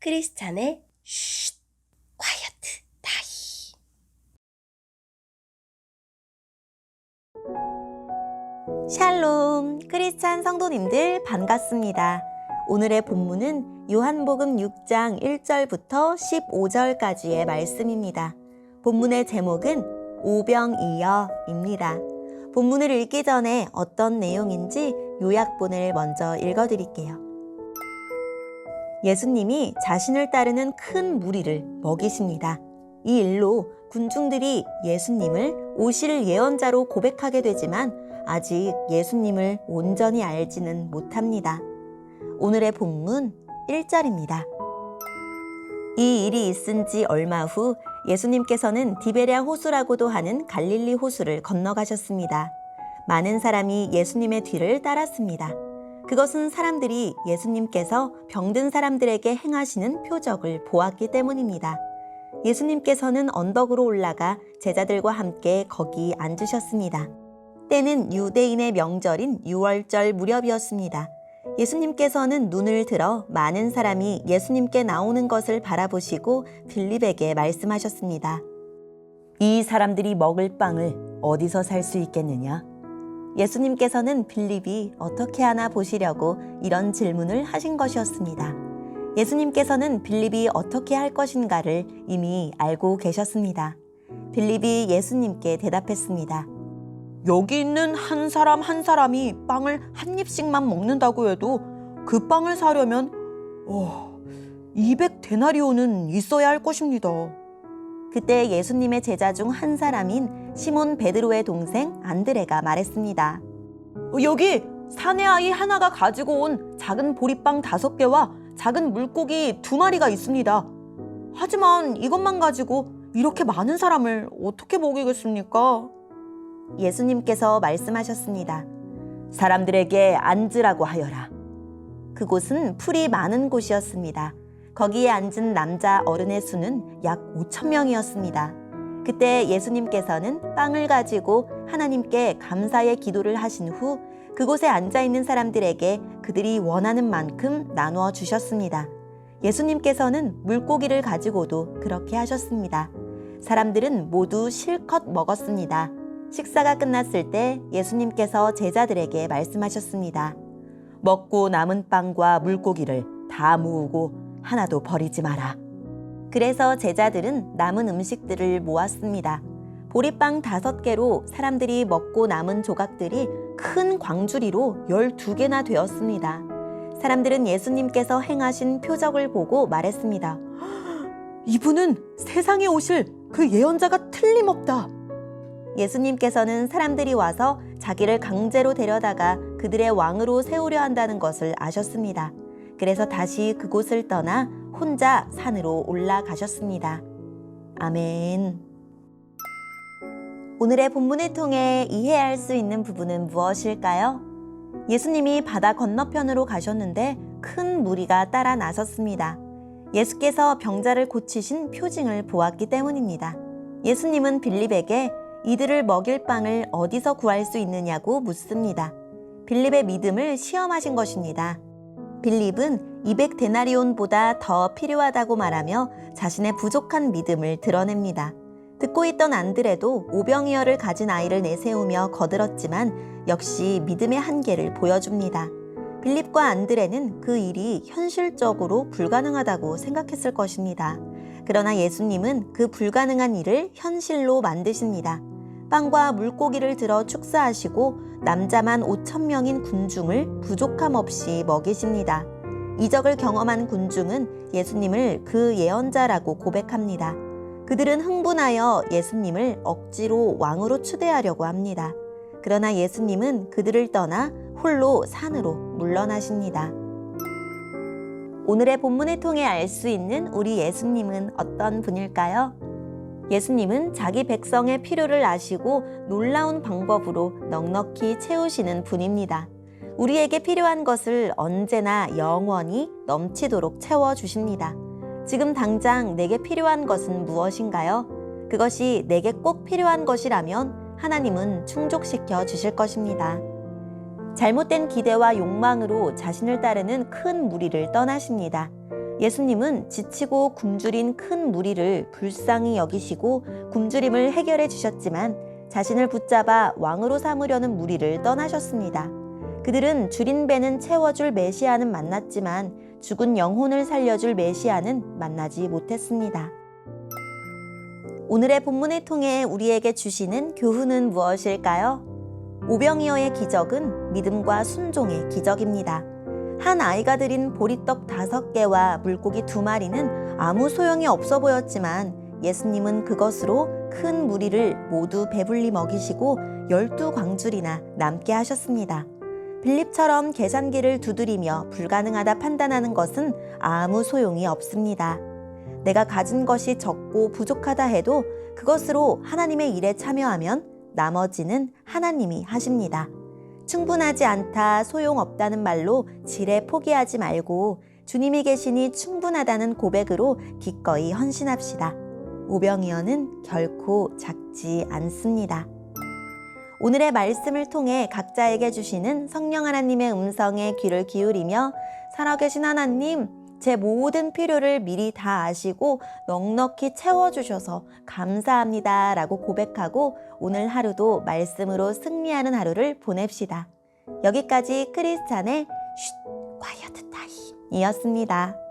크리스찬의 쉿, quiet, 다이. 샬롬, 크리스찬 성도님들 반갑습니다. 오늘의 본문은 요한복음 6장 1절부터 15절까지의 말씀입니다. 본문의 제목은 오병이어입니다. 본문을 읽기 전에 어떤 내용인지 요약본을 먼저 읽어드릴게요. 예수님이 자신을 따르는 큰 무리를 먹이십니다. 이 일로 군중들이 예수님을 오실 예언자로 고백하게 되지만 아직 예수님을 온전히 알지는 못합니다. 오늘의 본문 1절입니다. 이 일이 있은 지 얼마 후 예수님께서는 디베랴 호수라고도 하는 갈릴리 호수를 건너가셨습니다. 많은 사람이 예수님의 뒤를 따랐습니다. 그것은 사람들이 예수님께서 병든 사람들에게 행하시는 표적을 보았기 때문입니다. 예수님께서는 언덕으로 올라가 제자들과 함께 거기 앉으셨습니다. 때는 유대인의 명절인 유월절 무렵이었습니다. 예수님께서는 눈을 들어 많은 사람이 예수님께 나오는 것을 바라보시고 빌립에게 말씀하셨습니다. 이 사람들이 먹을 빵을 어디서 살 수 있겠느냐? 예수님께서는 빌립이 어떻게 하나 보시려고 이런 질문을 하신 것이었습니다. 예수님께서는 빌립이 어떻게 할 것인가를 이미 알고 계셨습니다. 빌립이 예수님께 대답했습니다. 여기 있는 한 사람 한 사람이 빵을 한 입씩만 먹는다고 해도 그 빵을 사려면 200데나리온은 있어야 할 것입니다. 그때 예수님의 제자 중 한 사람인 시몬 베드로의 동생 안드레가 말했습니다. 여기 사내 아이 하나가 가지고 온 작은 보리빵 5개와 작은 물고기 2마리가 있습니다. 하지만 이것만 가지고 이렇게 많은 사람을 어떻게 먹이겠습니까? 예수님께서 말씀하셨습니다. 사람들에게 앉으라고 하여라. 그곳은 풀이 많은 곳이었습니다. 거기에 앉은 남자 어른의 수는 약 5,000명이었습니다. 그때 예수님께서는 빵을 가지고 하나님께 감사의 기도를 하신 후 그곳에 앉아있는 사람들에게 그들이 원하는 만큼 나누어 주셨습니다. 예수님께서는 물고기를 가지고도 그렇게 하셨습니다. 사람들은 모두 실컷 먹었습니다. 식사가 끝났을 때 예수님께서 제자들에게 말씀하셨습니다. 먹고 남은 빵과 물고기를 다 모으고 하나도 버리지 마라. 그래서 제자들은 남은 음식들을 모았습니다. 보리빵 5개로 사람들이 먹고 남은 조각들이 큰 광주리로 12개나 되었습니다. 사람들은 예수님께서 행하신 표적을 보고 말했습니다. 이분은 세상에 오실 그 예언자가 틀림없다. 예수님께서는 사람들이 와서 자기를 강제로 데려다가 그들의 왕으로 세우려 한다는 것을 아셨습니다. 그래서 다시 그곳을 떠나 혼자 산으로 올라가셨습니다. 아멘. 오늘의 본문을 통해 이해할 수 있는 부분은 무엇일까요? 예수님이 바다 건너편으로 가셨는데 큰 무리가 따라 나섰습니다. 예수께서 병자를 고치신 표징을 보았기 때문입니다. 예수님은 빌립에게 이들을 먹일 빵을 어디서 구할 수 있느냐고 묻습니다. 빌립의 믿음을 시험하신 것입니다. 빌립은 200데나리온보다 더 필요하다고 말하며 자신의 부족한 믿음을 드러냅니다. 듣고 있던 안드레도 오병이어를 가진 아이를 내세우며 거들었지만 역시 믿음의 한계를 보여줍니다. 빌립과 안드레는 그 일이 현실적으로 불가능하다고 생각했을 것입니다. 그러나 예수님은 그 불가능한 일을 현실로 만드십니다. 빵과 물고기를 들어 축사하시고 남자만 5,000명인 군중을 부족함 없이 먹이십니다. 이적을 경험한 군중은 예수님을 그 예언자라고 고백합니다. 그들은 흥분하여 예수님을 억지로 왕으로 추대하려고 합니다. 그러나 예수님은 그들을 떠나 홀로 산으로 물러나십니다. 오늘의 본문을 통해 알 수 있는 우리 예수님은 어떤 분일까요? 예수님은 자기 백성의 필요를 아시고 놀라운 방법으로 넉넉히 채우시는 분입니다. 우리에게 필요한 것을 언제나 영원히 넘치도록 채워주십니다. 지금 당장 내게 필요한 것은 무엇인가요? 그것이 내게 꼭 필요한 것이라면 하나님은 충족시켜 주실 것입니다. 잘못된 기대와 욕망으로 자신을 따르는 큰 무리를 떠나십니다. 예수님은 지치고 굶주린 큰 무리를 불쌍히 여기시고 굶주림을 해결해 주셨지만 자신을 붙잡아 왕으로 삼으려는 무리를 떠나셨습니다. 그들은 줄인 배는 채워줄 메시아는 만났지만 죽은 영혼을 살려줄 메시아는 만나지 못했습니다. 오늘의 본문을 통해 우리에게 주시는 교훈은 무엇일까요? 오병이어의 기적은 믿음과 순종의 기적입니다. 한 아이가 드린 보리떡 5개와 물고기 2마리는 아무 소용이 없어 보였지만 예수님은 그것으로 큰 무리를 모두 배불리 먹이시고 12광줄이나 남게 하셨습니다. 빌립처럼 계산기를 두드리며 불가능하다 판단하는 것은 아무 소용이 없습니다. 내가 가진 것이 적고 부족하다 해도 그것으로 하나님의 일에 참여하면 나머지는 하나님이 하십니다. 충분하지 않다, 소용없다는 말로 지레 포기하지 말고 주님이 계시니 충분하다는 고백으로 기꺼이 헌신합시다. 오병이어는 결코 작지 않습니다. 오늘의 말씀을 통해 각자에게 주시는 성령 하나님의 음성에 귀를 기울이며 살아계신 하나님, 제 모든 필요를 미리 다 아시고 넉넉히 채워주셔서 감사합니다 라고 고백하고 오늘 하루도 말씀으로 승리하는 하루를 보냅시다. 여기까지 크리스찬의 쉿, quiet time 이었습니다.